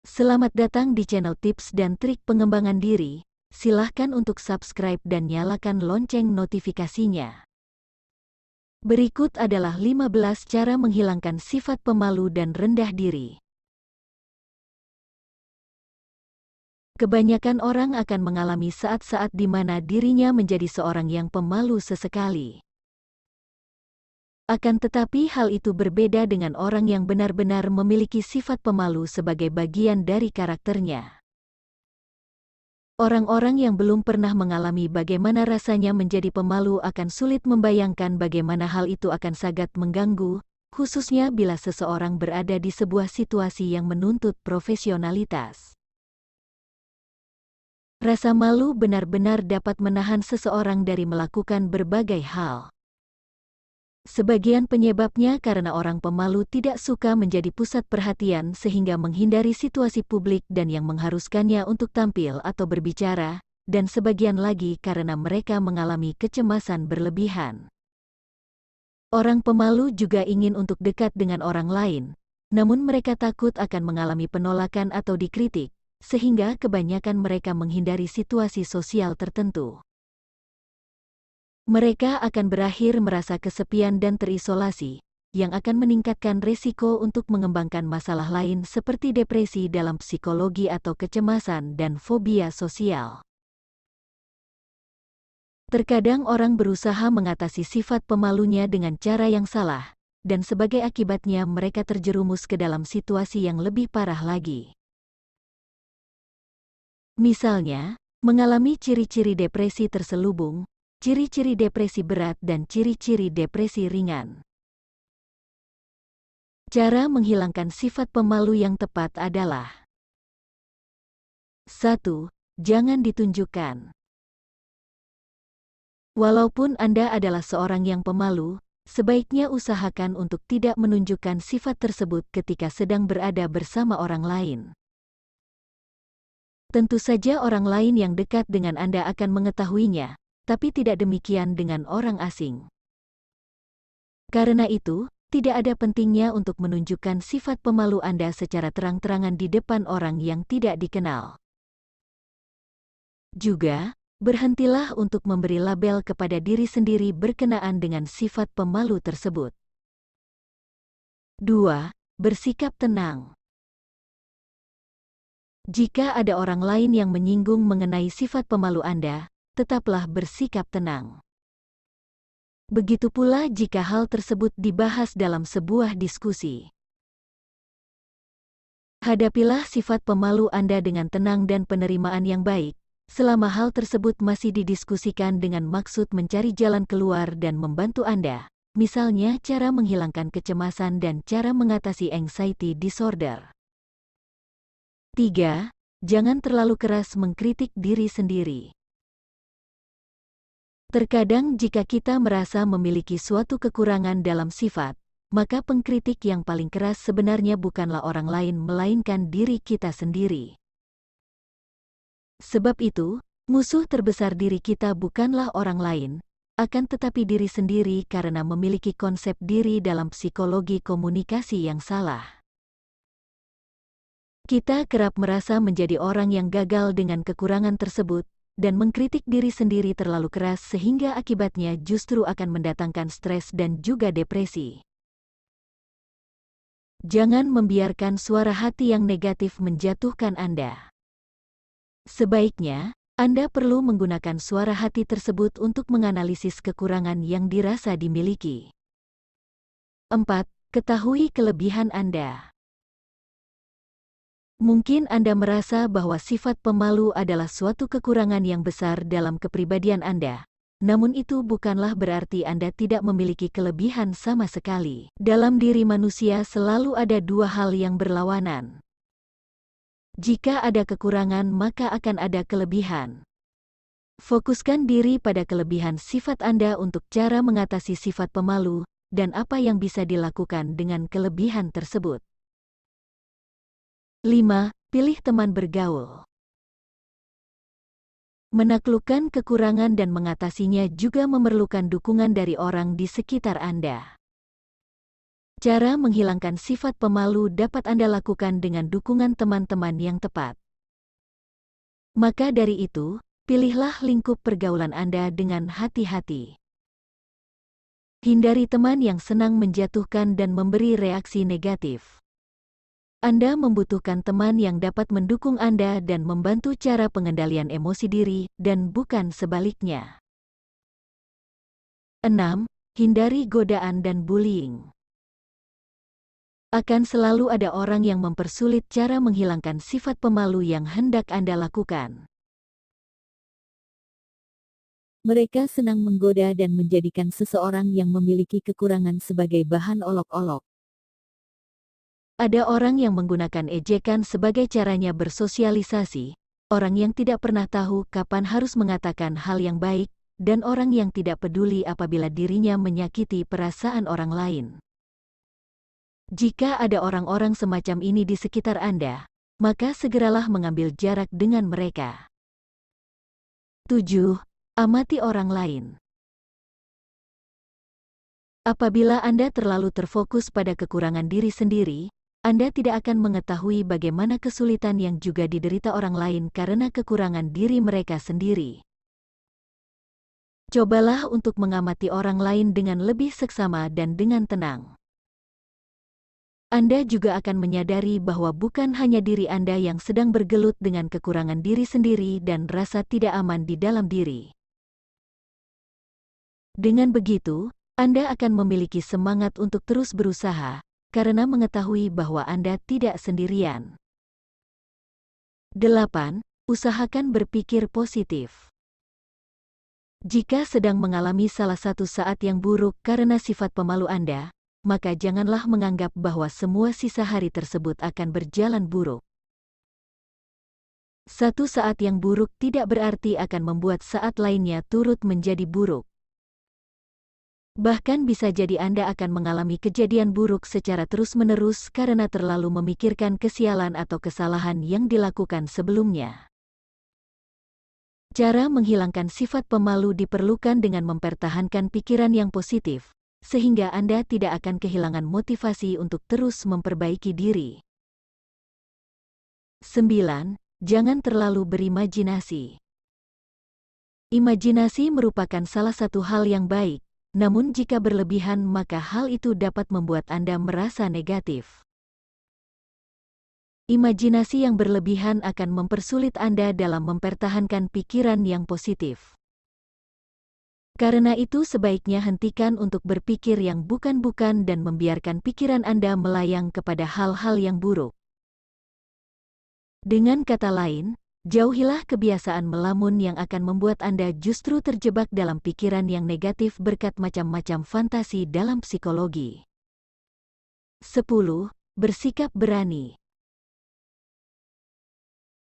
Selamat datang di channel tips dan trik pengembangan diri. Silahkan untuk subscribe dan nyalakan lonceng notifikasinya. Berikut adalah 15 cara menghilangkan sifat pemalu dan rendah diri. Kebanyakan orang akan mengalami saat-saat di mana dirinya menjadi seorang yang pemalu sesekali. Akan tetapi hal itu berbeda dengan orang yang benar-benar memiliki sifat pemalu sebagai bagian dari karakternya. Orang-orang yang belum pernah mengalami bagaimana rasanya menjadi pemalu akan sulit membayangkan bagaimana hal itu akan sangat mengganggu, khususnya bila seseorang berada di sebuah situasi yang menuntut profesionalitas. Rasa malu benar-benar dapat menahan seseorang dari melakukan berbagai hal. Sebagian penyebabnya karena orang pemalu tidak suka menjadi pusat perhatian sehingga menghindari situasi publik dan yang mengharuskannya untuk tampil atau berbicara, dan sebagian lagi karena mereka mengalami kecemasan berlebihan. Orang pemalu juga ingin untuk dekat dengan orang lain, namun mereka takut akan mengalami penolakan atau dikritik, sehingga kebanyakan mereka menghindari situasi sosial tertentu. Mereka akan berakhir merasa kesepian dan terisolasi, yang akan meningkatkan risiko untuk mengembangkan masalah lain seperti depresi dalam psikologi atau kecemasan dan fobia sosial. Terkadang orang berusaha mengatasi sifat pemalunya dengan cara yang salah, dan sebagai akibatnya mereka terjerumus ke dalam situasi yang lebih parah lagi. Misalnya, mengalami ciri-ciri depresi terselubung, ciri-ciri depresi berat dan ciri-ciri depresi ringan. Cara menghilangkan sifat pemalu yang tepat adalah 1. Jangan ditunjukkan. Walaupun Anda adalah seorang yang pemalu, sebaiknya usahakan untuk tidak menunjukkan sifat tersebut ketika sedang berada bersama orang lain. Tentu saja orang lain yang dekat dengan Anda akan mengetahuinya, tapi tidak demikian dengan orang asing. Karena itu, tidak ada pentingnya untuk menunjukkan sifat pemalu Anda secara terang-terangan di depan orang yang tidak dikenal. Juga, berhentilah untuk memberi label kepada diri sendiri berkenaan dengan sifat pemalu tersebut. 2. Bersikap tenang. Jika ada orang lain yang menyinggung mengenai sifat pemalu Anda, tetaplah bersikap tenang. Begitu pula jika hal tersebut dibahas dalam sebuah diskusi. Hadapilah sifat pemalu Anda dengan tenang dan penerimaan yang baik, selama hal tersebut masih didiskusikan dengan maksud mencari jalan keluar dan membantu Anda, misalnya cara menghilangkan kecemasan dan cara mengatasi anxiety disorder. 3. Jangan terlalu keras mengkritik diri sendiri. Terkadang jika kita merasa memiliki suatu kekurangan dalam sifat, maka pengkritik yang paling keras sebenarnya bukanlah orang lain melainkan diri kita sendiri. Sebab itu, musuh terbesar diri kita bukanlah orang lain, akan tetapi diri sendiri karena memiliki konsep diri dalam psikologi komunikasi yang salah. Kita kerap merasa menjadi orang yang gagal dengan kekurangan tersebut, dan mengkritik diri sendiri terlalu keras sehingga akibatnya justru akan mendatangkan stres dan juga depresi. Jangan membiarkan suara hati yang negatif menjatuhkan Anda. Sebaiknya, Anda perlu menggunakan suara hati tersebut untuk menganalisis kekurangan yang dirasa dimiliki. 4. Ketahui kelebihan Anda. Mungkin Anda merasa bahwa sifat pemalu adalah suatu kekurangan yang besar dalam kepribadian Anda, namun itu bukanlah berarti Anda tidak memiliki kelebihan sama sekali. Dalam diri manusia selalu ada dua hal yang berlawanan. Jika ada kekurangan maka akan ada kelebihan. Fokuskan diri pada kelebihan sifat Anda untuk cara mengatasi sifat pemalu, dan apa yang bisa dilakukan dengan kelebihan tersebut. 5. Pilih teman bergaul. Menaklukkan kekurangan dan mengatasinya juga memerlukan dukungan dari orang di sekitar Anda. Cara menghilangkan sifat pemalu dapat Anda lakukan dengan dukungan teman-teman yang tepat. Maka dari itu, pilihlah lingkup pergaulan Anda dengan hati-hati. Hindari teman yang senang menjatuhkan dan memberi reaksi negatif. Anda membutuhkan teman yang dapat mendukung Anda dan membantu cara pengendalian emosi diri, dan bukan sebaliknya. 6. Hindari godaan dan bullying. Akan selalu ada orang yang mempersulit cara menghilangkan sifat pemalu yang hendak Anda lakukan. Mereka senang menggoda dan menjadikan seseorang yang memiliki kekurangan sebagai bahan olok-olok. Ada orang yang menggunakan ejekan sebagai caranya bersosialisasi, orang yang tidak pernah tahu kapan harus mengatakan hal yang baik, dan orang yang tidak peduli apabila dirinya menyakiti perasaan orang lain. Jika ada orang-orang semacam ini di sekitar Anda, maka segeralah mengambil jarak dengan mereka. 7. Amati orang lain. Apabila Anda terlalu terfokus pada kekurangan diri sendiri, Anda tidak akan mengetahui bagaimana kesulitan yang juga diderita orang lain karena kekurangan diri mereka sendiri. Cobalah untuk mengamati orang lain dengan lebih seksama dan dengan tenang. Anda juga akan menyadari bahwa bukan hanya diri Anda yang sedang bergelut dengan kekurangan diri sendiri dan rasa tidak aman di dalam diri. Dengan begitu, Anda akan memiliki semangat untuk terus berusaha, karena mengetahui bahwa Anda tidak sendirian. 8. Usahakan berpikir positif. Jika sedang mengalami salah satu saat yang buruk karena sifat pemalu Anda, maka janganlah menganggap bahwa semua sisa hari tersebut akan berjalan buruk. Satu saat yang buruk tidak berarti akan membuat saat lainnya turut menjadi buruk. Bahkan bisa jadi Anda akan mengalami kejadian buruk secara terus-menerus karena terlalu memikirkan kesialan atau kesalahan yang dilakukan sebelumnya. Cara menghilangkan sifat pemalu diperlukan dengan mempertahankan pikiran yang positif, sehingga Anda tidak akan kehilangan motivasi untuk terus memperbaiki diri. 9. Jangan terlalu berimajinasi. Imajinasi merupakan salah satu hal yang baik, namun jika berlebihan maka hal itu dapat membuat Anda merasa negatif. Imajinasi yang berlebihan akan mempersulit Anda dalam mempertahankan pikiran yang positif. Karena itu sebaiknya hentikan untuk berpikir yang bukan-bukan dan membiarkan pikiran Anda melayang kepada hal-hal yang buruk. Dengan kata lain, jauhilah kebiasaan melamun yang akan membuat Anda justru terjebak dalam pikiran yang negatif berkat macam-macam fantasi dalam psikologi. 10. Bersikap berani.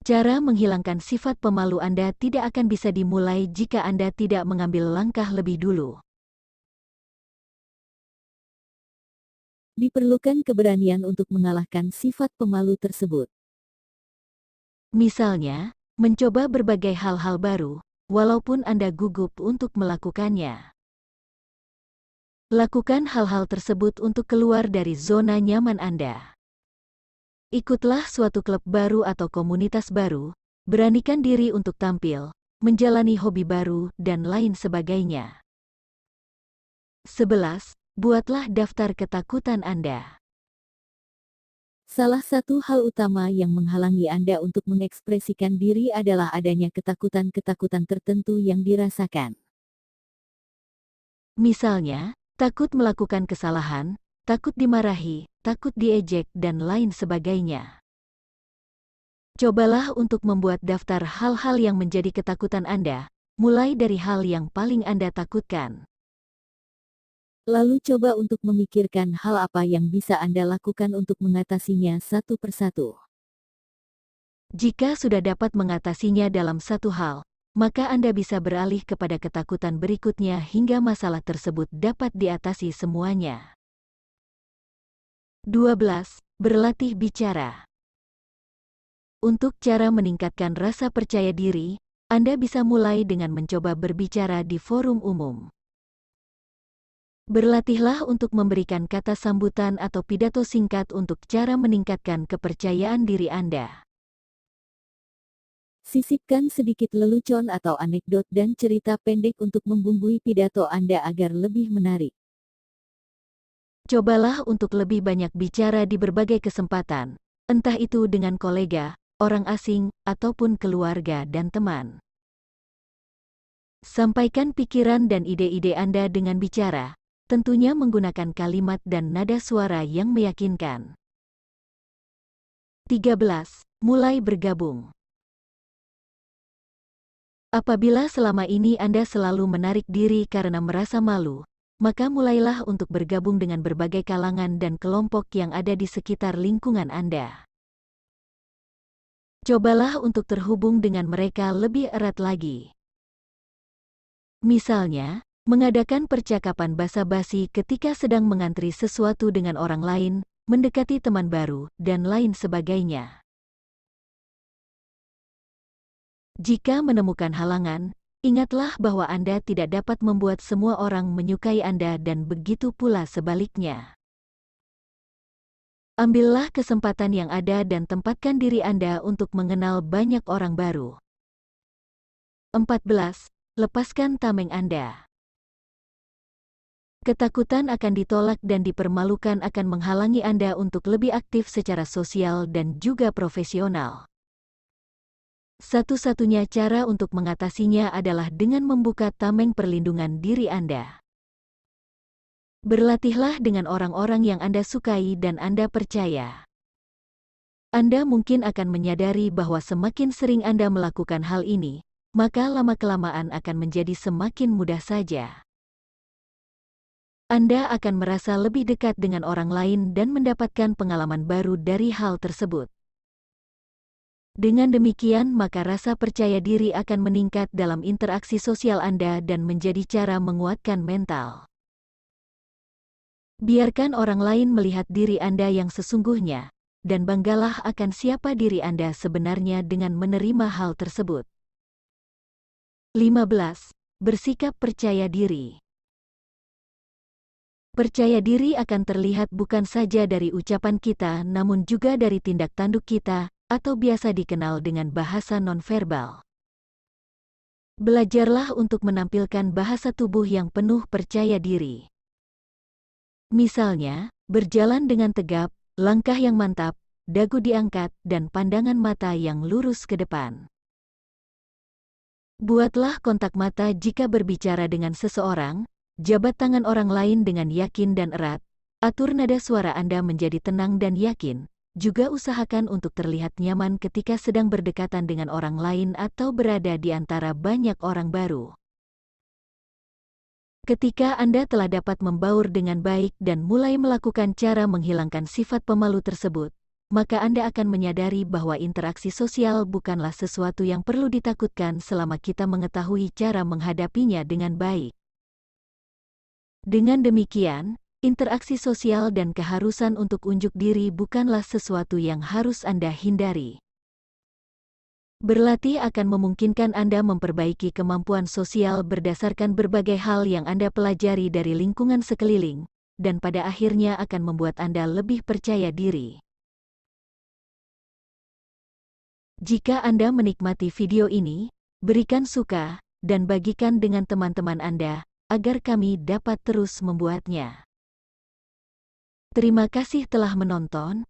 Cara menghilangkan sifat pemalu Anda tidak akan bisa dimulai jika Anda tidak mengambil langkah lebih dulu. Diperlukan keberanian untuk mengalahkan sifat pemalu tersebut. Misalnya, mencoba berbagai hal-hal baru, walaupun Anda gugup untuk melakukannya. Lakukan hal-hal tersebut untuk keluar dari zona nyaman Anda. Ikutlah suatu klub baru atau komunitas baru, beranikan diri untuk tampil, menjalani hobi baru, dan lain sebagainya. 11. Buatlah daftar ketakutan Anda. Salah satu hal utama yang menghalangi Anda untuk mengekspresikan diri adalah adanya ketakutan-ketakutan tertentu yang dirasakan. Misalnya, takut melakukan kesalahan, takut dimarahi, takut diejek, dan lain sebagainya. Cobalah untuk membuat daftar hal-hal yang menjadi ketakutan Anda, mulai dari hal yang paling Anda takutkan. Lalu coba untuk memikirkan hal apa yang bisa Anda lakukan untuk mengatasinya satu persatu. Jika sudah dapat mengatasinya dalam satu hal, maka Anda bisa beralih kepada ketakutan berikutnya hingga masalah tersebut dapat diatasi semuanya. 12. Berlatih bicara. Untuk cara meningkatkan rasa percaya diri, Anda bisa mulai dengan mencoba berbicara di forum umum. Berlatihlah untuk memberikan kata sambutan atau pidato singkat untuk cara meningkatkan kepercayaan diri Anda. Sisipkan sedikit lelucon atau anekdot dan cerita pendek untuk membumbui pidato Anda agar lebih menarik. Cobalah untuk lebih banyak bicara di berbagai kesempatan, entah itu dengan kolega, orang asing, ataupun keluarga dan teman. Sampaikan pikiran dan ide-ide Anda dengan bicara, tentunya menggunakan kalimat dan nada suara yang meyakinkan. 13. Mulai bergabung. Apabila selama ini Anda selalu menarik diri karena merasa malu, maka mulailah untuk bergabung dengan berbagai kalangan dan kelompok yang ada di sekitar lingkungan Anda. Cobalah untuk terhubung dengan mereka lebih erat lagi. Misalnya, mengadakan percakapan basa-basi ketika sedang mengantri sesuatu dengan orang lain, mendekati teman baru, dan lain sebagainya. Jika menemukan halangan, ingatlah bahwa Anda tidak dapat membuat semua orang menyukai Anda dan begitu pula sebaliknya. Ambillah kesempatan yang ada dan tempatkan diri Anda untuk mengenal banyak orang baru. 14. Lepaskan tameng Anda. Ketakutan akan ditolak dan dipermalukan akan menghalangi Anda untuk lebih aktif secara sosial dan juga profesional. Satu-satunya cara untuk mengatasinya adalah dengan membuka tameng perlindungan diri Anda. Berlatihlah dengan orang-orang yang Anda sukai dan Anda percaya. Anda mungkin akan menyadari bahwa semakin sering Anda melakukan hal ini, maka lama-kelamaan akan menjadi semakin mudah saja. Anda akan merasa lebih dekat dengan orang lain dan mendapatkan pengalaman baru dari hal tersebut. Dengan demikian, maka rasa percaya diri akan meningkat dalam interaksi sosial Anda dan menjadi cara menguatkan mental. Biarkan orang lain melihat diri Anda yang sesungguhnya, dan banggalah akan siapa diri Anda sebenarnya dengan menerima hal tersebut. 15. Bersikap percaya diri. Percaya diri akan terlihat bukan saja dari ucapan kita namun juga dari tindak tanduk kita, atau biasa dikenal dengan bahasa nonverbal. Belajarlah untuk menampilkan bahasa tubuh yang penuh percaya diri. Misalnya, berjalan dengan tegap, langkah yang mantap, dagu diangkat, dan pandangan mata yang lurus ke depan. Buatlah kontak mata jika berbicara dengan seseorang, jabat tangan orang lain dengan yakin dan erat, atur nada suara Anda menjadi tenang dan yakin. Juga usahakan untuk terlihat nyaman ketika sedang berdekatan dengan orang lain atau berada di antara banyak orang baru. Ketika Anda telah dapat membaur dengan baik dan mulai melakukan cara menghilangkan sifat pemalu tersebut, maka Anda akan menyadari bahwa interaksi sosial bukanlah sesuatu yang perlu ditakutkan selama kita mengetahui cara menghadapinya dengan baik. Dengan demikian, interaksi sosial dan keharusan untuk unjuk diri bukanlah sesuatu yang harus Anda hindari. Berlatih akan memungkinkan Anda memperbaiki kemampuan sosial berdasarkan berbagai hal yang Anda pelajari dari lingkungan sekeliling, dan pada akhirnya akan membuat Anda lebih percaya diri. Jika Anda menikmati video ini, berikan suka, dan bagikan dengan teman-teman Anda, agar kami dapat terus membuatnya. Terima kasih telah menonton.